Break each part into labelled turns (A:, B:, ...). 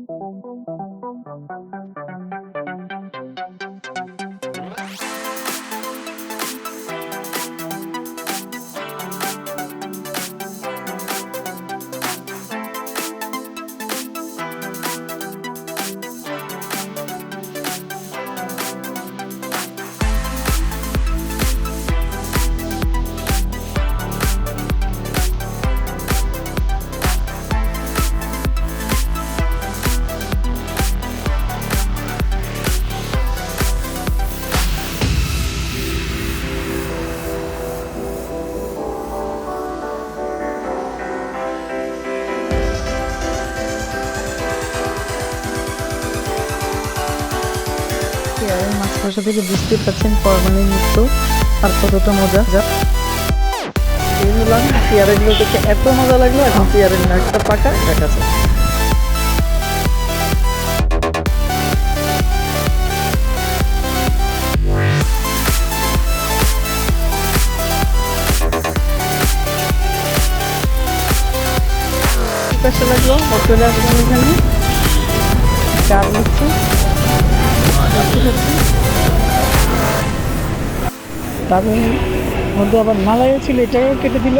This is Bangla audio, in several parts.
A: মাছ ভাষা থেকে বুঝতে পারছেন ফরমালিন মুক্ত আর কতটা মজা। এই হলাম পেয়ারাগুলো দেখে এত মজা লাগলো। এখন পেয়ারের নাকটা পাকা দেখাচ্ছে। কষ্ট লাগলো হোটেলে আসলাম, এখানে চার নিচ্ছে। তারপর মধ্যে আবার মালাইও ছিল, এটাও কেটে দিল।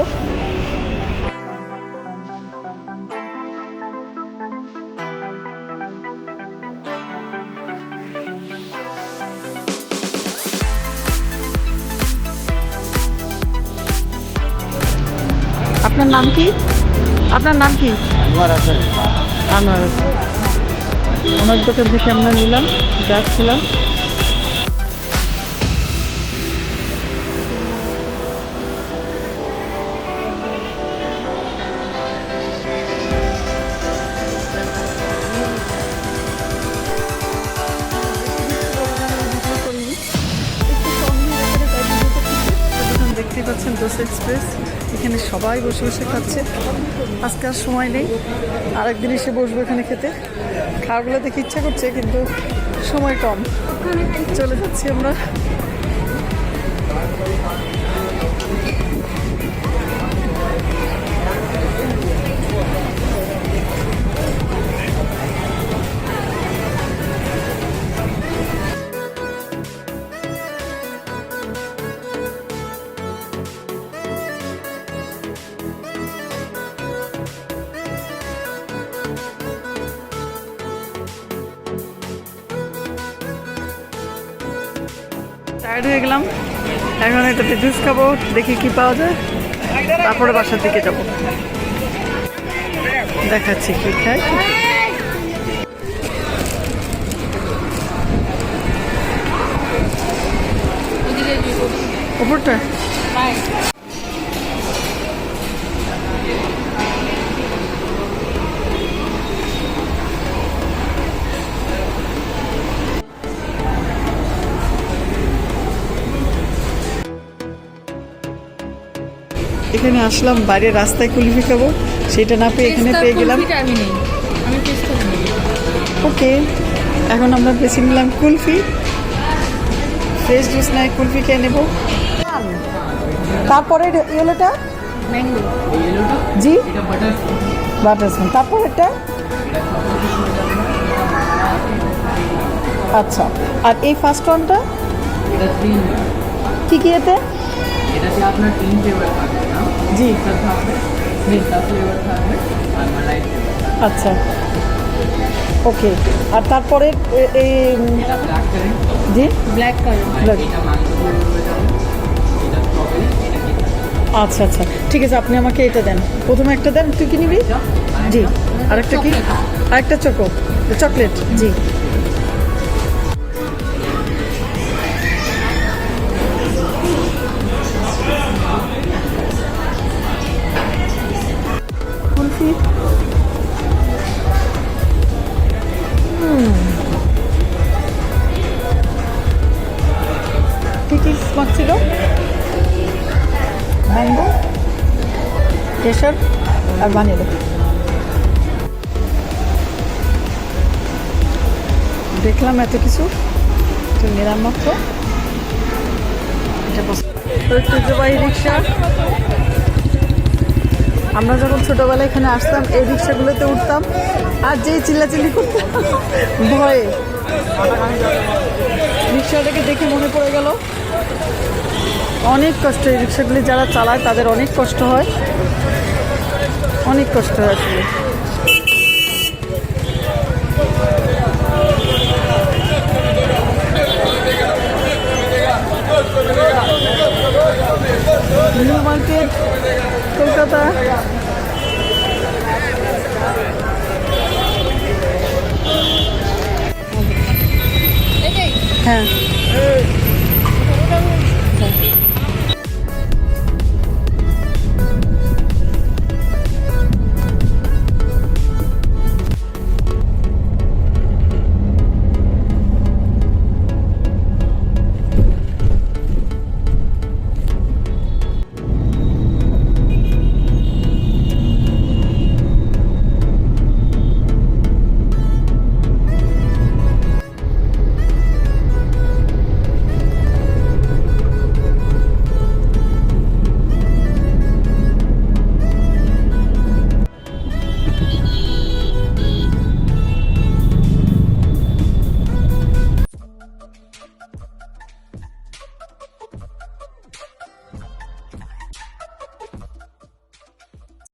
A: আপনার নাম কি? আপনার নাম কি? আনোয়ার। ওনার দোকান থেকে আমরা নিলাম, যাচ্ছিলাম। দেখতে পাচ্ছেন দোসা এক্সপ্রেস, এখানে সবাই বসে বসে খাচ্ছে। আজকে আর সময় নেই, আরেকদিন এসে বসবো এখানে খেতে। খাওয়াগুলো দেখে ইচ্ছা করছে কিন্তু সময় কম। চলে যাচ্ছি আমরা। টায়ার্ড হয়ে গেলাম, এখন এটাতে জুস খাবো, দেখি কি পাওয়া যায়, তারপরে বাসার দিকে যাব। দেখাচ্ছি কি খাই। উপরটা এখানে আসলাম, বাইরে রাস্তায় কুলফি খাবো, সেটা না পেয়ে এখানে পেয়ে গেলাম। ওকে, এখন আমরা বেছে নিলাম কুলফি। ফ্রেশ জুস নাই, কুলফি খেয়ে নেবো। তারপরে ইয়েলোটা জি বাটারস্কচ, তারপর এটা আচ্ছা। আর এই ফার্স্ট ওয়ানটা কি কি এতে?
B: এটাতে আপনার 3 ফ্লেভার থাকবে না?
A: জি
B: থাকবে, মেটা ফ্লেভার থাকবে আর মালাই ফ্লেভার।
A: আচ্ছা ওকে। আর তারপরে এই
B: এটা ব্ল্যাক কারেন্ট।
A: জি
B: ব্ল্যাক কারেন্ট।
A: ব্ল্যাক,
B: এটা ম্যাঙ্গো ফ্লেভার হয়ে যাবে, এটা স্ট্রবেরি, এটা কি?
A: আচ্ছা আচ্ছা ঠিক আছে, আপনি আমাকে এটা দেন, প্রথমে একটা দেন। তুই কি নিবি? জি। আরেকটা কি? আরেকটা চকলেট। জি কুলফি। কি স্মার্ট ছিল? ম্যাঙ্গো, কেশর আর ভ্যানিলা। দেখলাম এত কিছু, নিলাম মাত্র। এটা ঐতিহ্যবাহী রিক্সা, আমরা যখন ছোটোবেলায় এখানে আসতাম এই রিক্সাগুলোতে উঠতাম আর যেই চিল্লাচিল্লি করতাম ভয়ে। রিক্সাটাকে দেখে মনে পড়ে গেল অনেক কষ্ট। এই রিক্সাগুলি যারা চালায় তাদের অনেক কষ্ট হয়, অনেক কষ্ট হয় আসলে। New market, Kolkata. হ্যাঁ